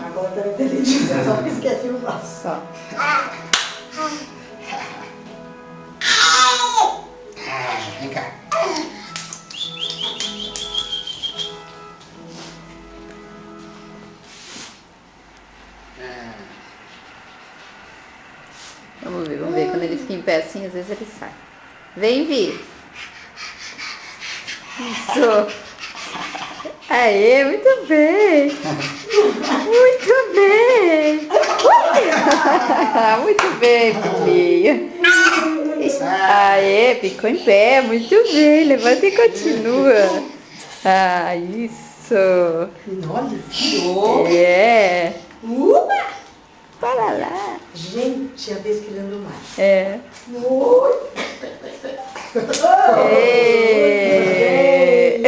Agora tá na televisão, só porque esqueci o braço. Vem cá. Vamos ver. Quando ele fica em pé assim, às vezes ele sai. Vem, Vi. Isso. Aê, muito bem. Muito bem. Muito bem, filhinho. Aê, ficou em pé. Muito bem. Levanta e continua. Ah, isso. Olha, esfriou. É. Para lá. Gente, a vez que ele andou mais. É. Oi. É.